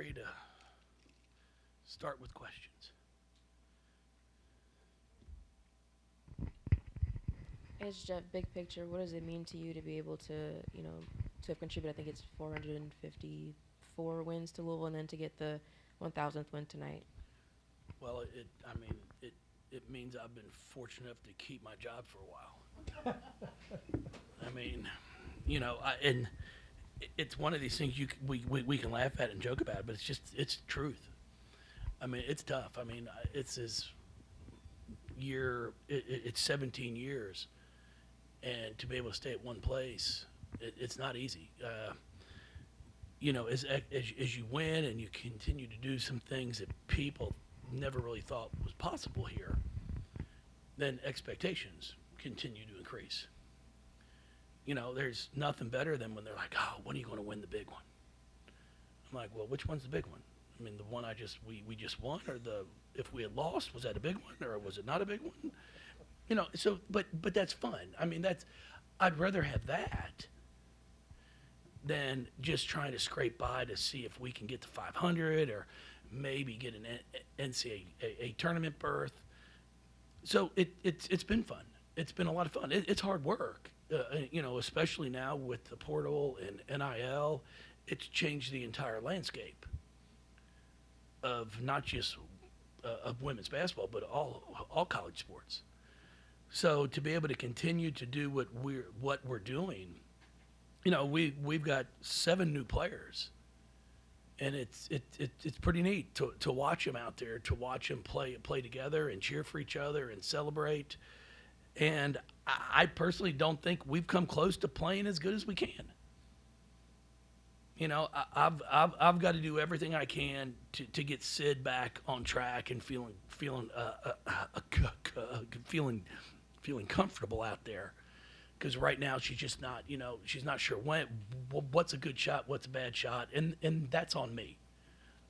free to start with questions. I guess Jeff, big picture, what does it mean to you to be able to, to have contributed? I think it's 454 wins to Louisville, and then to get the 1,000th win tonight. Well, it means I've been fortunate enough to keep my job for a while. I mean, and it's one of these things we can laugh at and joke about, but it's truth. I mean, it's tough. I mean, it's this it's 17 years, and to be able to stay at one place, it's not easy. As you win and you continue to do some things that people never really thought was possible here, then expectations continue to increase. There's nothing better than when they're like, "Oh, when are you going to win the big one?" I'm like, "Well, which one's the big one? I mean, the one we just won, or the if we had lost, was that a big one, or was it not a big one?" So but that's fun. I mean, I'd rather have that than just trying to scrape by to see if we can get to 500 or maybe get an NCAA tournament berth. So it's been fun. It's been a lot of fun. It's hard work, especially now with the portal and NIL. It's changed the entire landscape of not just of women's basketball, but all college sports. So to be able to continue to do what we're doing, we've got 7 new players, and it's pretty neat to watch them out there, to watch them play together and cheer for each other and celebrate. And I personally don't think we've come close to playing as good as we can. I've got to do everything I can to get Sid back on track and feeling comfortable out there. Because right now she's just not, she's not sure what's a good shot, what's a bad shot, and that's on me.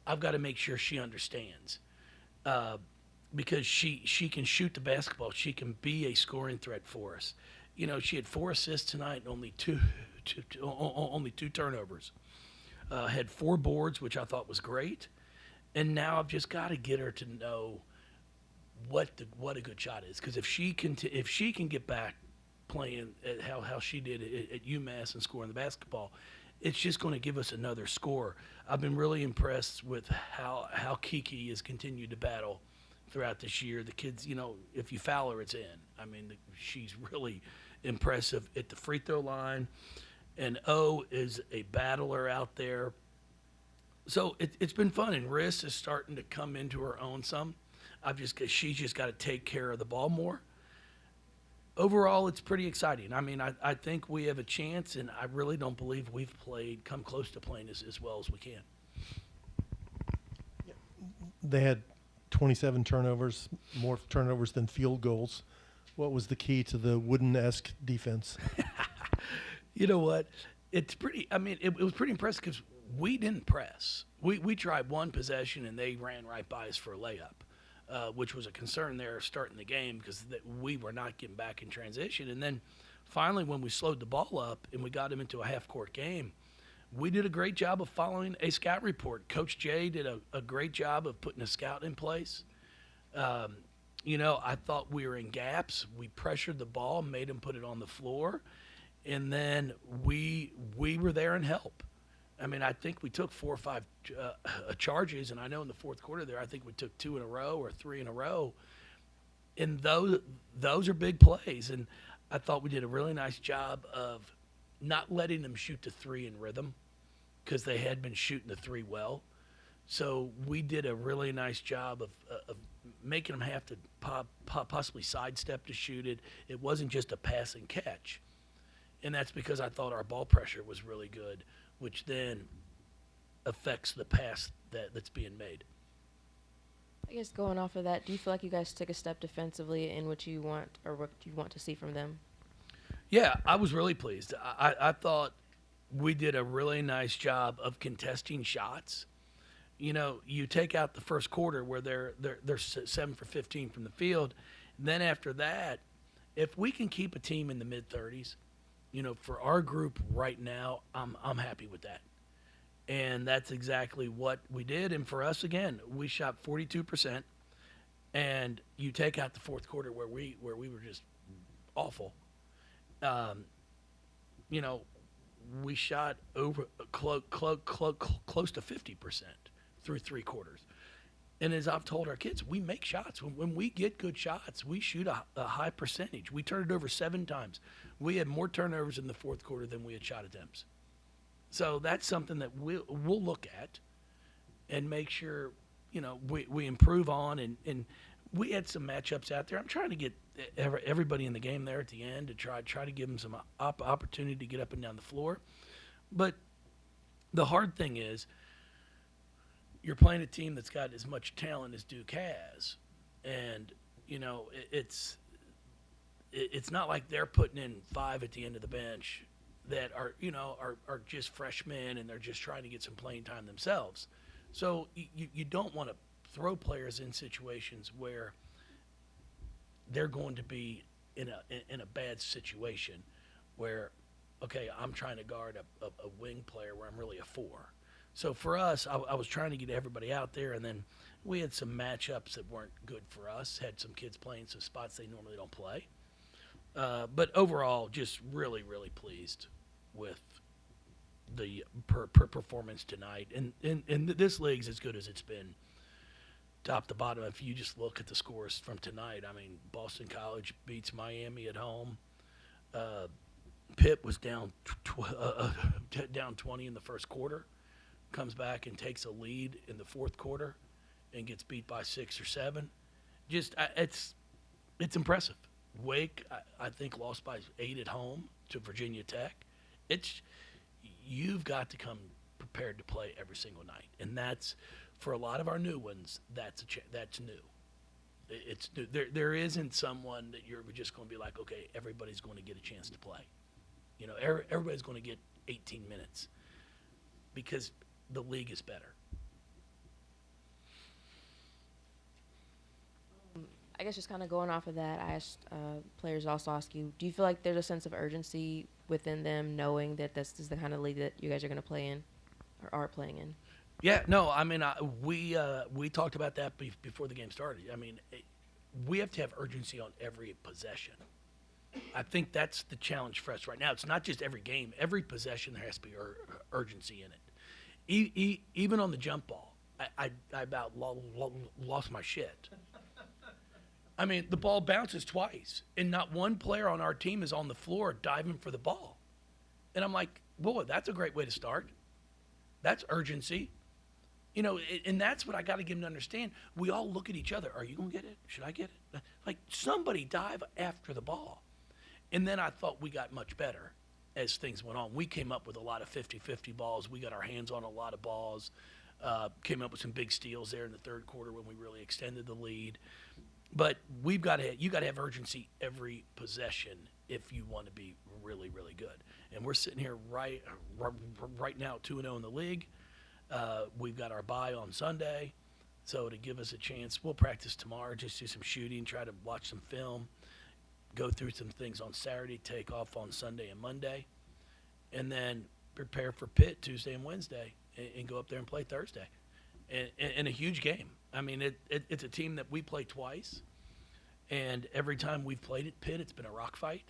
I've got to make sure she understands, because she can shoot the basketball, she can be a scoring threat for us. She had 4 assists tonight and only two turnovers. Had 4 boards, which I thought was great, and now I've just got to get her to know what a good shot is. Because if she can get back playing at how she did at UMass and scoring the basketball, it's just going to give us another score. I've been really impressed with how Kiki has continued to battle throughout this year. The kids, if you foul her, it's in. I mean, she's really impressive at the free throw line. And O is a battler out there. So it's been fun, and Riss is starting to come into her own some. She's just got to take care of the ball more. Overall, it's pretty exciting. I mean, I think we have a chance, and I really don't believe we've come close to playing as well as we can. They had 27 turnovers, more turnovers than field goals. What was the key to the Wooden-esque defense? You know what? It's pretty. I mean, it was pretty impressive because we didn't press. We tried one possession and they ran right by us for a layup, which was a concern there starting the game because we were not getting back in transition. And then finally, when we slowed the ball up and we got them into a half-court game, we did a great job of following a scout report. Coach Jay did a great job of putting a scout in place. I thought we were in gaps. We pressured the ball, made them put it on the floor. And then we were there and help. I mean, I think we took 4 or 5 charges, and I know in the fourth quarter there, I think we took 2 in a row or 3 in a row. And those are big plays. And I thought we did a really nice job of not letting them shoot the 3 in rhythm because they had been shooting the 3 well. So we did a really nice job of making them have to possibly sidestep to shoot it. It wasn't just a pass and catch. And that's because I thought our ball pressure was really good, which then affects the pass that's being made. I guess going off of that, do you feel like you guys took a step defensively in what you want to see from them? Yeah, I was really pleased. I thought we did a really nice job of contesting shots. You take out the first quarter where they're 7 for 15 from the field. And then after that, if we can keep a team in the mid-30s, for our group right now, I'm happy with that. And that's exactly what we did. And for us, again, we shot 42%. And you take out the fourth quarter where we were just awful. Um, you know, we shot over close to 50% through three quarters. And as I've told our kids, we make shots. When we get good shots, we shoot a high percentage. We turned it over 7 times. We had more turnovers in the fourth quarter than we had shot attempts. So that's something that we'll look at and make sure, we improve on. And we had some matchups out there. I'm trying to get everybody in the game there at the end to try to give them some opportunity to get up and down the floor. But the hard thing is you're playing a team that's got as much talent as Duke has, and it's not like they're putting in 5 at the end of the bench that are just freshmen and they're just trying to get some playing time themselves. So you don't want to throw players in situations where they're going to be in a bad situation where, okay, I'm trying to guard a wing player where I'm really a 4. So for us, I was trying to get everybody out there, and then we had some matchups that weren't good for us. Had some kids playing some spots they normally don't play. But overall, just really, really pleased with the performance tonight. And this league's as good as it's been, top to bottom. If you just look at the scores from tonight, I mean, Boston College beats Miami at home. Pitt was down 20 in the first quarter, comes back and takes a lead in the fourth quarter and gets beat by 6 or 7. Just it's impressive. Wake, I think, lost by 8 at home to Virginia Tech. You've got to come prepared to play every single night, and that's for a lot of our new ones. That's new. It's new. There isn't someone that you're just going to be like, okay, everybody's going to get a chance to play. Everybody's going to get 18 minutes because the league is better. I guess just kind of going off of that, I asked players also ask you, do you feel like there's a sense of urgency within them knowing that this is the kind of league that you guys are going to play in or are playing in? Yeah, no, I mean, we talked about that before the game started. I mean, we have to have urgency on every possession. I think that's the challenge for us right now. It's not just every game. Every possession, there has to be urgency in it. Even on the jump ball, I about lost my shit. I mean, the ball bounces twice, and not one player on our team is on the floor diving for the ball. And I'm like, boy, that's a great way to start. That's urgency. And that's what I got to get them to understand. We all look at each other. Are you going to get it? Should I get it? Like, somebody dive after the ball. And then I thought we got much better as things went on. We came up with a lot of 50-50 balls. We got our hands on a lot of balls. Came up with some big steals there in the third quarter when we really extended the lead. But you got to have urgency every possession if you want to be really, really good. And we're sitting here right now 2-0 in the league. We've got our bye on Sunday, so to give us a chance, we'll practice tomorrow, just do some shooting, try to watch some film, go through some things on Saturday, take off on Sunday and Monday, and then prepare for Pitt Tuesday and Wednesday, and go up there and play Thursday. And a huge game. I mean, it's a team that we play twice, and every time we've played at Pitt, it's been a rock fight.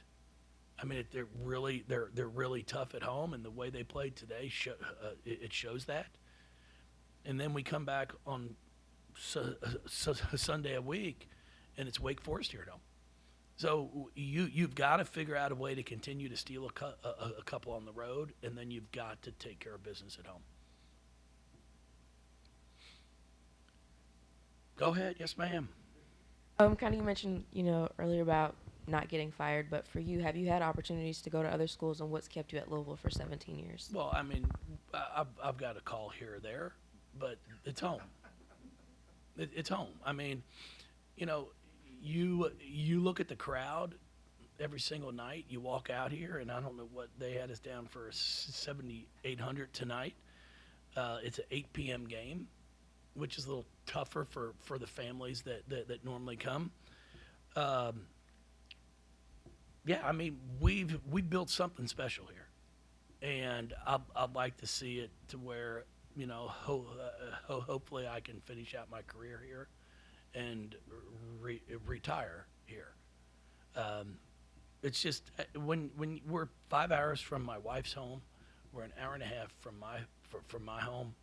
I mean, they're really tough at home, and the way they played today, it shows that. And then we come back on Sunday a week, and it's Wake Forest here at home. So you've got to figure out a way to continue to steal a couple on the road, and then you've got to take care of business at home. Go ahead. Yes, ma'am. Kind of you mentioned, earlier about not getting fired, but for you, have you had opportunities to go to other schools, and what's kept you at Louisville for 17 years? Well, I mean, I've got a call here or there, but it's home. It's home. I mean, you look at the crowd every single night. You walk out here, and I don't know what they had us down for 7,800 tonight. It's an 8 p.m. game, which is a little tougher for the families that normally come. Yeah, I mean, we built something special here. and I'd like to see it to where hopefully I can finish out my career here and retire here. Um, it's just when we're 5 hours from my wife's home, we're an hour and a half from from my home.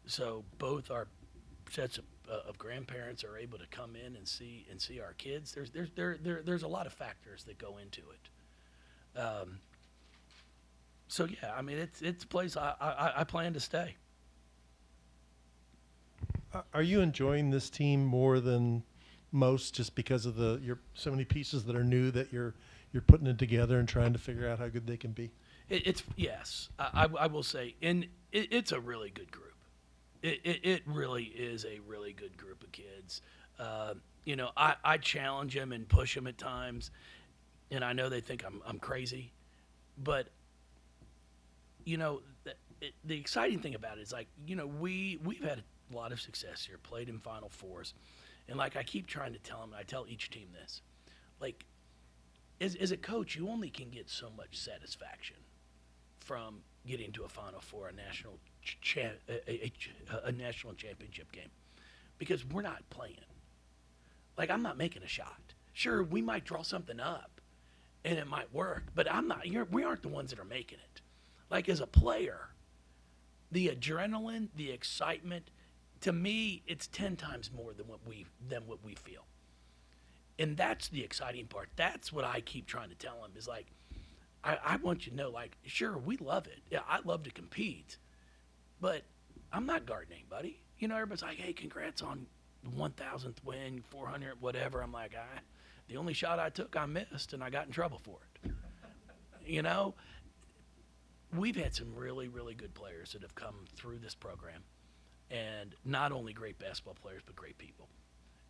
So both our sets of grandparents are able to come in and see our kids. There's a lot of factors that go into it. So yeah, I mean it's a place I plan to stay. Are you enjoying this team more than most, just because of your so many pieces that are new that you're putting it together and trying to figure out how good they can be? It's yes, I will say, and it's a really good group. It really is a really good group of kids. I challenge them and push them at times, and I know they think I'm crazy, but the exciting thing about it is like we've had a lot of success here, played in Final Fours, and like I keep trying to tell them, I tell each team this, like as a coach, you only can get so much satisfaction from getting to a Final Four, a national championship game, because we're not playing. Like I'm not making a shot. Sure, we might draw something up, and it might work, but I'm not. We aren't the ones that are making it. Like as a player, the adrenaline, the excitement, to me, it's 10 times more than what we feel. And that's the exciting part. That's what I keep trying to tell them is like, I want you to know, like, sure, we love it. Yeah, I love to compete, but I'm not guarding anybody. Everybody's like, hey, congrats on the 1,000th win, 400, whatever. I'm like, the only shot I took, I missed, and I got in trouble for it. We've had some really, really good players that have come through this program, and not only great basketball players, but great people.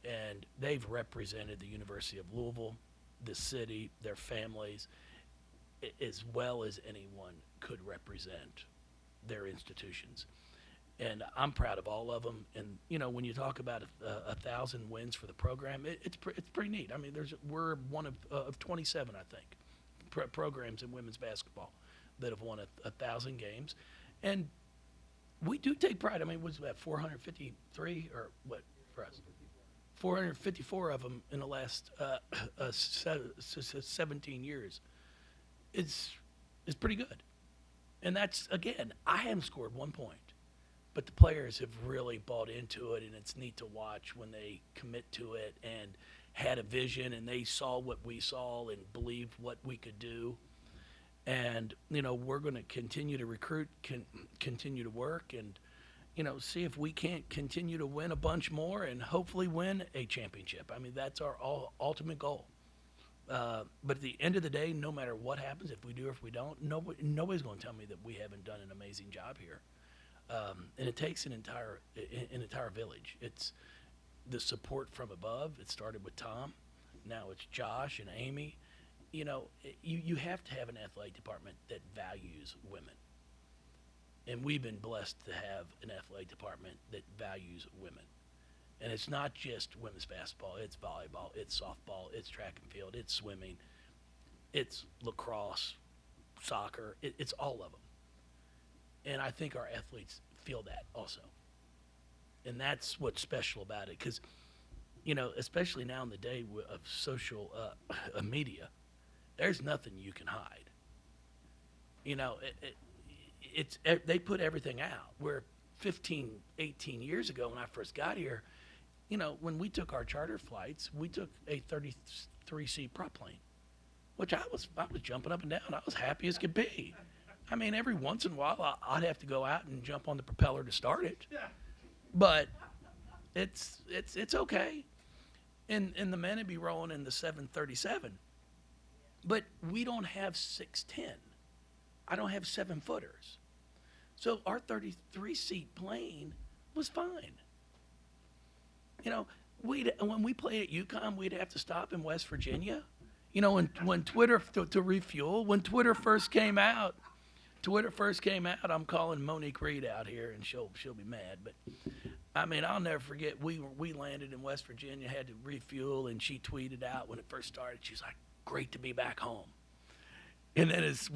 And they've represented the University of Louisville, the city, their families, as well as anyone could represent their institutions. And I'm proud of all of them. And when you talk about 1,000 wins for the program, it's pretty neat. I mean, we're one of 27, I think, programs in women's basketball that have won 1,000 games, and we do take pride. I mean, was that 453 or what for us? 454 of them in the last 17 years. It's pretty good, and that's again, I haven't scored 1 point, but the players have really bought into it, and it's neat to watch when they commit to it and had a vision and they saw what we saw and believed what we could do. And we're going to continue to recruit, continue to work, and see if we can't continue to win a bunch more and hopefully win a championship. I mean, that's our ultimate goal. But at the end of the day, no matter what happens, if we do or if we don't, nobody's going to tell me that we haven't done an amazing job here. And it takes an entire village. It's the support from above. It started with Tom. Now it's Josh and Amy. You have to have an athletic department that values women. And we've been blessed to have an athletic department that values women. And it's not just women's basketball. It's volleyball, it's softball, it's track and field, it's swimming, it's lacrosse, soccer. It's all of them. And I think our athletes feel that also. And that's what's special about it. Because, especially now in the day of social media, there's nothing you can hide. They put everything out. Where 15, 18 years ago when I first got here, when we took our charter flights, we took a 33-seat prop plane, which I was jumping up and down. I was happy as could be. I mean, every once in a while, I'd have to go out and jump on the propeller to start it. But it's okay. And the men would be rolling in the 737. But we don't have 6'10". I don't have 7-footers. So our 33-seat plane was fine. When we played at UConn, we'd have to stop in West Virginia. When Twitter to refuel. When Twitter first came out, I'm calling Monique Reed out here, and she'll be mad. But I mean, I'll never forget. We landed in West Virginia, had to refuel, and she tweeted out when it first started. She's like, "Great to be back home." And then as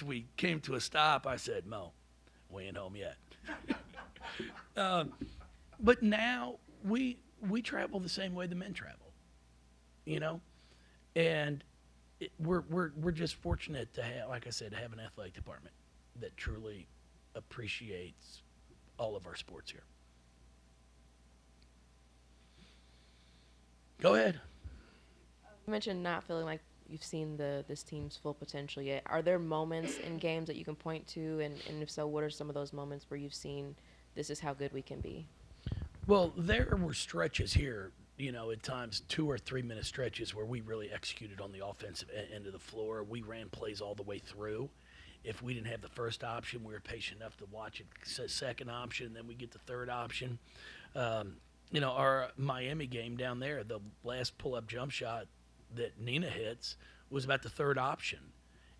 we came to a stop, I said, Mo, we ain't home yet. But now we travel the same way the men travel, you know, and we're just fortunate to have, like I said, to have an athletic department that truly appreciates all of our sports here. Go ahead. You mentioned not feeling like you've seen this team's full potential yet. Are there moments in games that you can point to, and if so, what are some of those moments where you've seen this is how good we can be? Well, there were stretches here, you know, at times 2 or 3 minute stretches where we really executed on the offensive end of the floor. We ran plays all the way through. If we didn't have the first option, we were patient enough to watch it. Second option, then we get the third option. You know, our Miami game down there, the last pull-up jump shot that Nina hits was about the third option.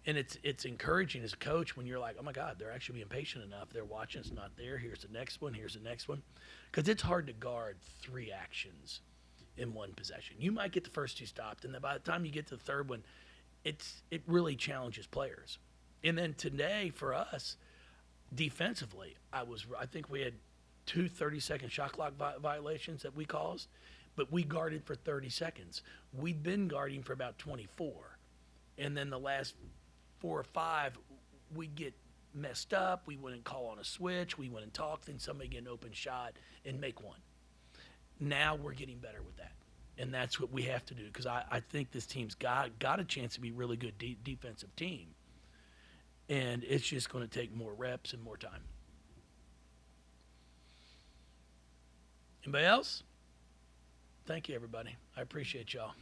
And it's encouraging as a coach when you're like, oh my God, they're actually being patient enough. They're watching. It's not there. Here's the next one. Here's the next one. Because it's hard to guard 3 actions in one possession. You might get the first 2 stopped, and then by the time you get to the third one, it really challenges players. And then today for us, defensively, I think we had 2 30-second shot clock violations that we caused, but we guarded for 30 seconds. We'd been guarding for about 24. And then the last 4 or 5, we'd get messed up. We wouldn't call on a switch. We wouldn't talk. Then somebody get an open shot and make one. Now we're getting better with that. And that's what we have to do, because I think this team's got a chance to be a really good defensive team. And it's just going to take more reps and more time. Anybody else? Thank you, everybody. I appreciate y'all.